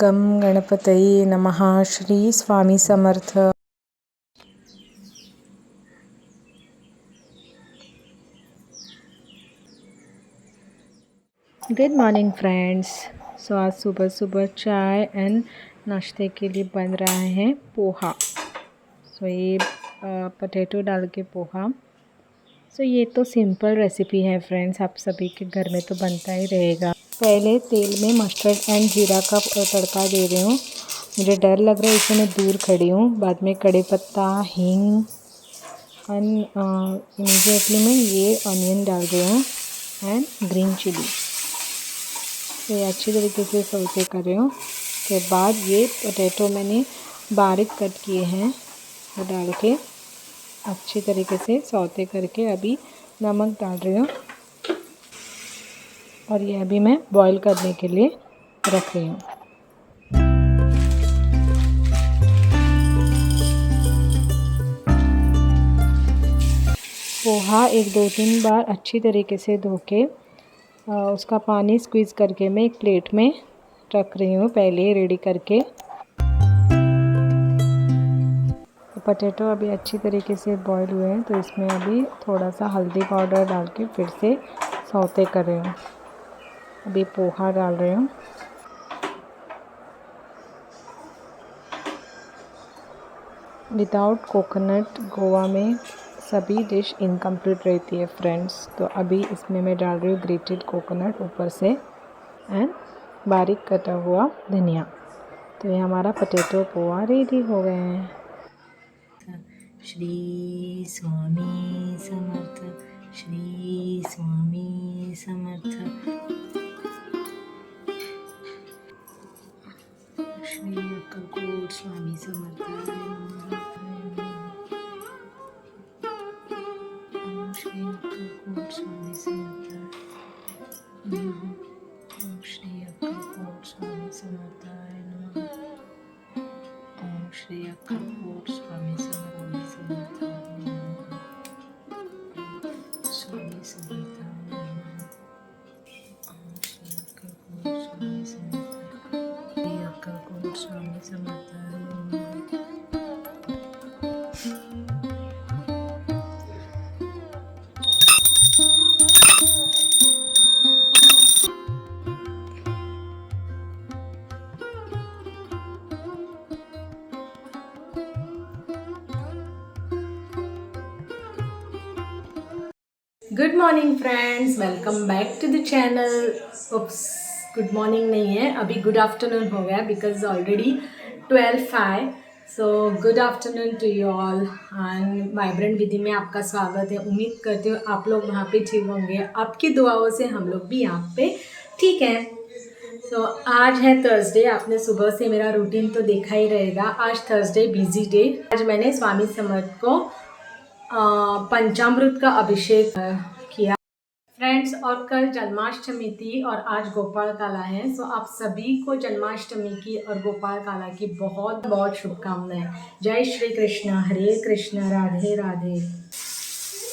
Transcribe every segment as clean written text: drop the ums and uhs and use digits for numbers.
गम गणपतये नमः। Shri Swami Samarth. Good morning friends. So आज सुबह सुबह चाय एंड नाश्ते के लिए बन रहा है पोहा। सो ये पोटैटो डाल के पोहा। सो ये तो सिंपल रेसिपी है फ्रेंड्स, आप सभी के घर में तो बनता ही रहेगा। पहले तेल में मस्टर्ड एंड जीरा का तड़का दे रही हूँ। मुझे डर लग रहा है इसलिए मैं दूर खड़ी हूँ। बाद में कड़ी पत्ता, हींग एंड इमीडिएटली मैं ये ऑनियन डाल रही हूँ एंड ग्रीन चिली। तो ये अच्छी तरीके से सौते कर रही हूँ। के बाद ये पोटैटो मैंने बारीक कट किए हैं वो डाल के अच्छी तरीके से सौते करके अभी नमक डाल रही हूँ और ये अभी मैं बॉईल करने के लिए रख रही हूँ। पोहा एक दो तीन बार अच्छी तरीके से धो के उसका पानी स्क्वीज़ करके मैं एक प्लेट में रख रही हूँ पहले रेडी करके। पोटैटो अभी अच्छी तरीके से बॉईल हुए हैं तो इसमें अभी थोड़ा सा हल्दी पाउडर डाल के फिर से सौते कर रही हूँ। अभी पोहा डाल रही हूँ। विदाउट कोकोनट गोवा में सभी डिश इनकम्प्लीट रहती है फ्रेंड्स। तो अभी इसमें मैं डाल रही हूँ ग्रेटेड कोकोनट ऊपर से एंड बारीक कटा हुआ धनिया। तो ये हमारा पोटैटो पोहा रेडी हो गए हैं। Shri Swami Samarth, Shri Swami Samarth, Shri Akkalkot Swami Samarth, Shri Akkalkot Swami Samarth, Shri Akkalkot Swami Samarth, Shri Akkalkot Swami Samarth, Swami Samarth, Shri Akkalkot Swami Samarth. Good morning friends, welcome back to the channel. Oops, good morning नहीं है, अभी गुड आफ्टरनून हो गया because already 12:05। So good afternoon to you all and vibrant Vidhi में आपका स्वागत है। उम्मीद करती हूँ आप लोग वहाँ पे ठीक होंगे। आपकी दुआओं से हम लोग भी यहाँ पे ठीक हैं। सो आज है थर्सडे। आपने सुबह से मेरा रूटीन तो देखा ही रहेगा। आज थर्सडे बिजी डे। आज मैंने स्वामी समर्थ को पंचामृत का अभिषेक किया फ्रेंड्स। और कल जन्माष्टमी थी और आज गोपाल काला है। सो आप सभी को जन्माष्टमी की और गोपाल काला की बहुत बहुत शुभकामनाएं। जय श्री कृष्ण, हरे कृष्ण, राधे राधे।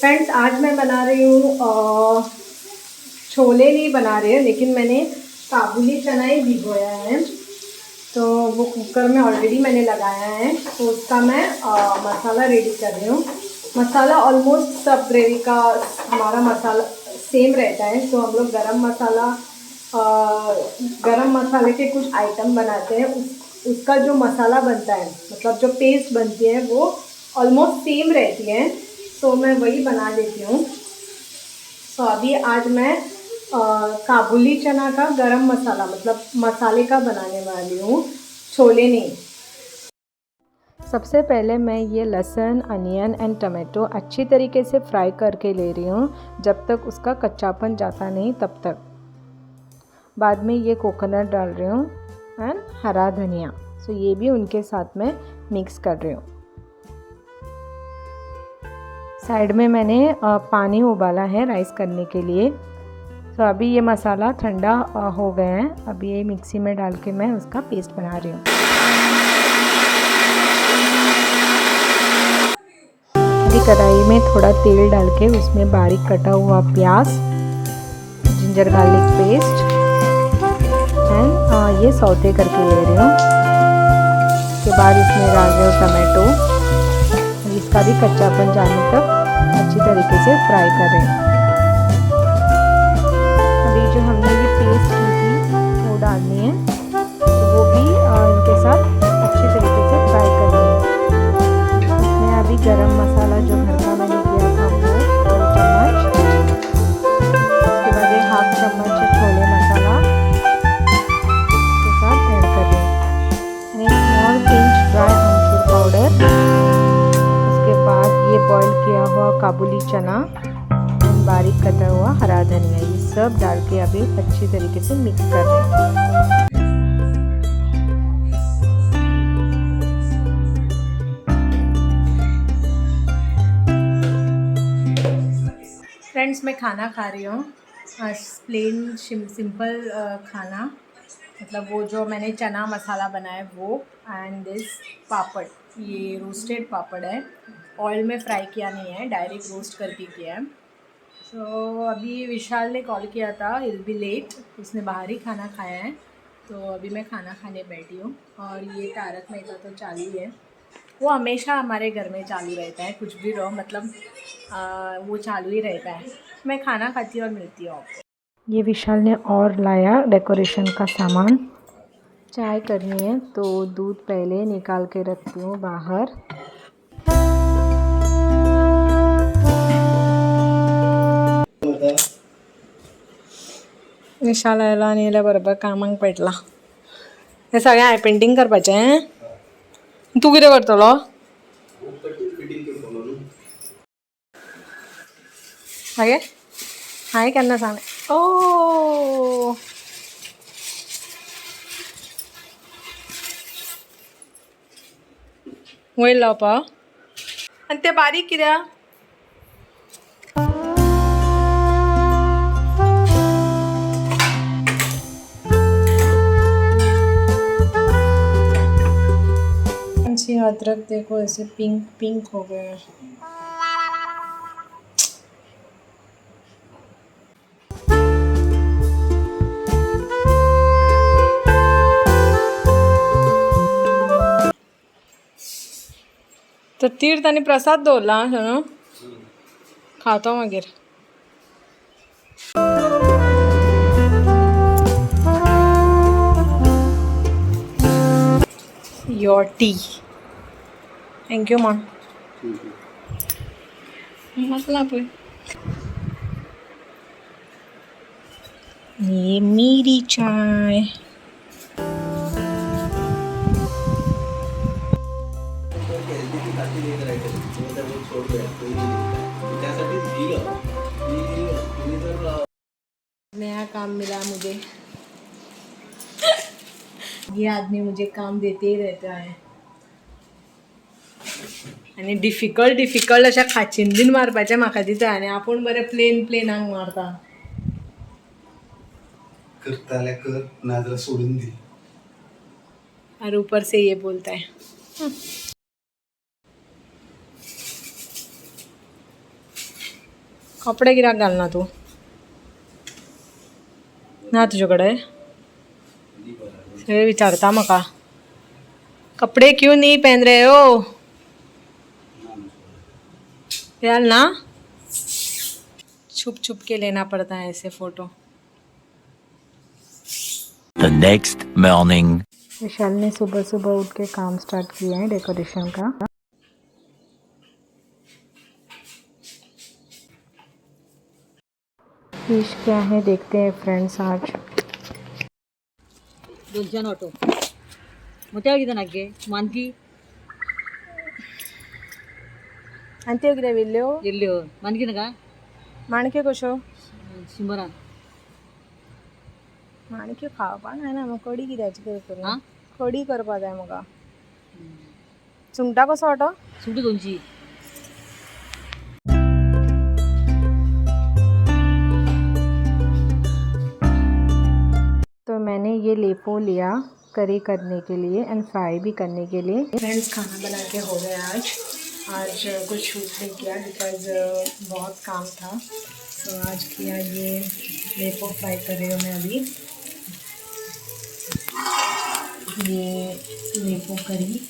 फ्रेंड्स आज मैं बना रही हूँ छोले नहीं बना रही हूँ, लेकिन मैंने काबुली चना ही भिगोया है। तो वो कुकर में ऑलरेडी मैंने लगाया है। तो उसका मैं मसाला रेडी कर रही हूँ। मसाला ऑलमोस्ट सब ग्रेवी का हमारा मसाला सेम रहता है। तो हम लोग गरम मसाले के कुछ आइटम बनाते हैं। उसका जो मसाला बनता है, मतलब जो पेस्ट बनती है, वो ऑलमोस्ट सेम रहती है। तो मैं वही बना लेती हूँ। तो अभी आज मैं काबुली चना का गरम मसाला, मतलब मसाले का बनाने वाली हूँ, छोले नहीं। सबसे पहले मैं ये लहसुन, अनियन एंड टमाटो अच्छी तरीके से फ्राई करके ले रही हूँ जब तक उसका कच्चापन जाता नहीं तब तक। बाद में ये कोकोनट डाल रही हूँ एंड हरा धनिया। सो ये भी उनके साथ में मिक्स कर रही हूँ। साइड में मैंने पानी उबाला है राइस करने के लिए। तो अभी ये मसाला ठंडा हो गया है। अभी ये मिक्सी में डाल के मैं उसका पेस्ट बना रही हूँ। कढ़ाई में थोड़ा तेल डाल के उसमें बारीक कटा हुआ प्याज, जिंजर गार्लिक पेस्ट एंड ये सौते करके ले रही हूँ। उसके बाद इसमें डाल रही हूँ टमाटो, इसका भी कच्चापन जाने तक अच्छी तरीके से फ्राई कर रहे हैं। अभी जो हमने ये पेस्ट की थी वो डालनी है, तो वो भी इनके साथ अच्छी तरीके से फ्राई करनी है। इसमें अभी गरम मसाला जो घर का मैंने किया था वो 2 चम्मच, उसके बाद ये 1/2 चम्मच छोले मसाला के साथ ऐड कर रही हूँ, स्मॉल पिंच ड्राई अमचूर पाउडर, उसके बाद ये बॉईल किया हुआ काबुली चना, बारीक कटा हुआ हरा धनिया, ये सब डाल के अभी अच्छी तरीके से मिक्स कर रहे हैं। फ्रेंड्स मैं खाना खा रही हूँ, प्लेन सिंपल खाना, मतलब वो जो मैंने चना मसाला बनाया वो, एंड दिस पापड़, ये रोस्टेड पापड़ है, ऑयल में फ्राई किया नहीं है, डायरेक्ट रोस्ट करके किया है। तो अभी विशाल ने कॉल किया था, इल बी लेट, उसने बाहर ही खाना खाया है, तो अभी मैं खाना खाने बैठी हूँ। और ये तारक मेहता तो चालू है, वो हमेशा हमारे घर में चालू रहता है, कुछ भी रहो मतलब वो चालू ही रहता है। मैं खाना खाती हूँ और मिलती हूँ आपको। ये विशाल ने और लाया डेकोरेशन का सामान, चाय करनी है तो दूध पहले निकाल के रखती हूँ बाहर। विशाल आयला आणि येल्या बरोबर कामाक पेटला, हे सगळें हांवें पेंटींग करपाचें, तूं कितें करतलो? हांवें हांवें केन्ना सांगलें ओ वयर लावपा, आनी तें बारीक कित्याक? अदरक देखो ऐसे पिंक पिंक हो गया। तर तीर्थ आणि प्रसाद दवरला सोनू, खातो मागीर। Your T, thank you mom. मसला पळय, ये मेरी चाय। नया काम मिला मुझे, ये आदमी मुझे काम देते ही रहता है, आणि डिफिकल्ट अशा खाचिंदीन मारपाचें म्हाका दिता, आनी आपूण बरें प्लेनांक मारता। करताले कर, नाजरा सोडून दी। और ऊपर से ये बोलता है कपडे कित्याक घालना तू? ना तुजे कडेन? सगळे विचारता म्हाका, कपड़े क्यों नहीं पहन रहे हो? यार ना, छुप छुप के लेना पड़ता है ऐसे फोटो। The next morning. विशाल ने सुबह सुबह उठ के काम स्टार्ट किया है डेकोरेशन का। फिश क्या है देखते हैं फ्रेंड्स आज। दोनशान ऑटो मोठ्या कितें नागे मानकी आनी त्यो कितें विल्ल्यो? येल्ल्यो मानकी नाका माणक्यो कश्यो? 100 माणक्यो खावपाक जायना, मग कडी कित्याची करतलो? आं कडी करपा जाय म्हाका। सुंगटा कसो वांटो? सुंगटी 200। तो मैंने ये लेपो लिया करी करने के लिए एंड फ्राई भी करने के लिए। फ्रेंड्स खाना बना के हो गया आज कुछ शूट नहीं किया बिकॉज बहुत काम था, तो आज किया ये लेपो फ्राई कर रही हूँ मैं अभी। ये लेपो करी,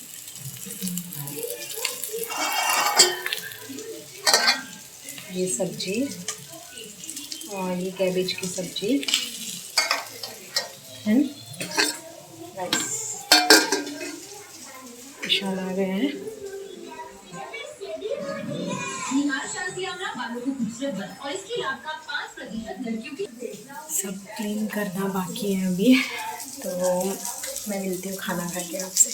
ये सब्जी और ये कैबेज की सब्जी एंड राइस। विशाल आ गए हैं। सब क्लीन करना बाकी है अभी, तो मैं मिलती हूँ खाना खा के आपसे।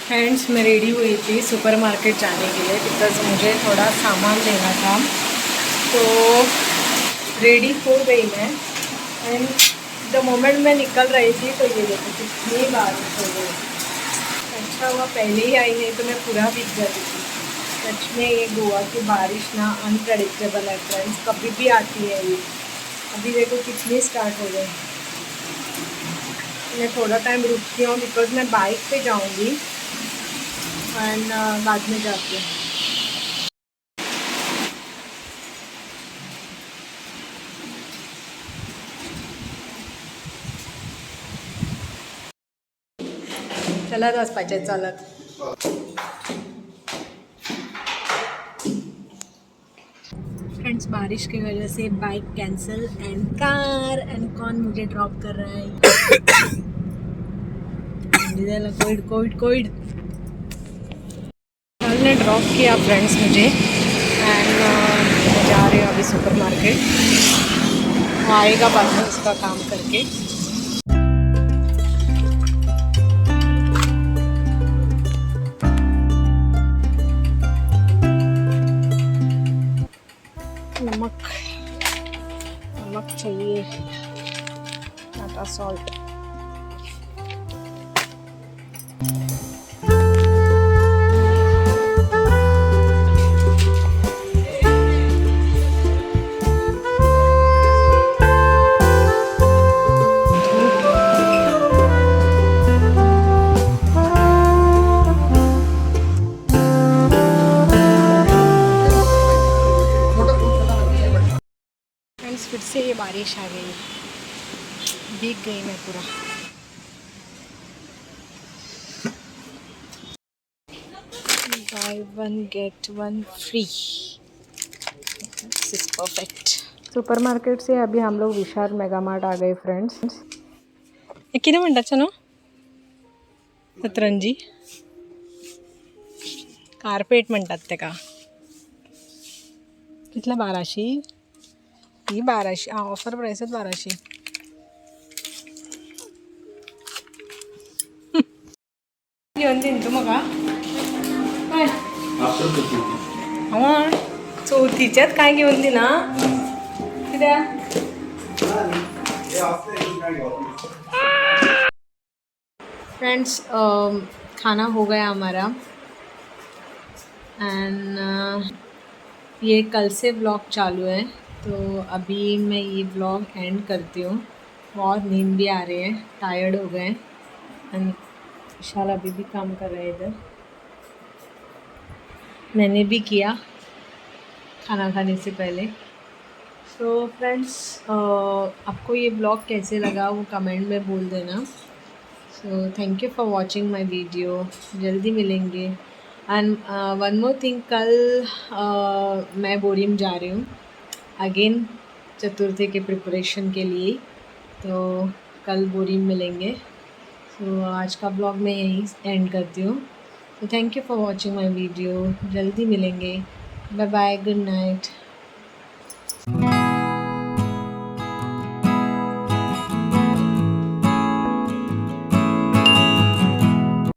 फ्रेंड्स, मैं रेडी हुई थी सुपरमार्केट जाने के लिए बिकॉज़ मुझे थोड़ा सामान लेना था, तो रेडी हो गई मैं। एंड द मोमेंट मैं निकल रही थी तो ये देखो कितनी बारिश हो गई। अच्छा हुआ पहले ही आई, नहीं तो मैं पूरा भीग जाती थी। सच में ये गोवा की बारिश ना अनप्रेडिक्टेबल है फ्रेंड्स, कभी भी आती है ये। अभी देखो कितनी स्टार्ट हो गई। मैं थोड़ा टाइम रुकती हूँ बिकॉज़ मैं बाइक पे जाऊँगी एंड बाद में जाती हूँ। चला दस पाहिजे चालत। फ्रेंड्स, बारिश की वजह से bike cancel and car and कौन मुझे ड्रॉप कर रहा है? कोविड कोविड कोविड ने ड्रॉप किया फ्रेंड्स मुझे एंड जा रहे हो अभी सुपरमार्केट। वो आएगा बाद में उसका काम करके। नमक चाहिए, टाटा सॉल्ट। फिर से ये बारिश आ गई, भीग गई मैं पूरा। By one get one free, this is perfect. Supermarket से अभी हम लोग विशाल मेगा मार्ट आ गए फ्रेंड्स। किती म्हणतात नो सतरंजी कारपेट म्हणतात ते का? कितला 1200? ही 1200 ऑफर प्राइस आहे 1200। घेऊन देईन तू मग काय चौथीच्यात काय घेऊन दे ना कित्या? फ्रेंड्स, खाना हो गया हमारा एंड ये कल से व्लॉग चालू है, तो अभी मैं ये व्लॉग एंड करती हूँ। बहुत नींद भी आ रही है, टायर्ड हो गए एंड विशाल अभी भी काम कर रहे हैं इधर। मैंने भी किया खाना खाने से पहले। सो फ्रेंड्स, आपको ये ब्लॉग कैसे लगा वो कमेंट में बोल देना। So thank you for watching my video. जल्दी मिलेंगे। एंड वन मोर थिंग, कल मैं बोरियम जा रही हूँ अगेन चतुर्थी के प्रिपरेशन के लिए, तो कल बोरियम मिलेंगे। सो आज का ब्लॉग मैं यहीं एंड करती हूँ। तो thank you for watching my video. जल्दी मिलेंगे। Bye bye, good night.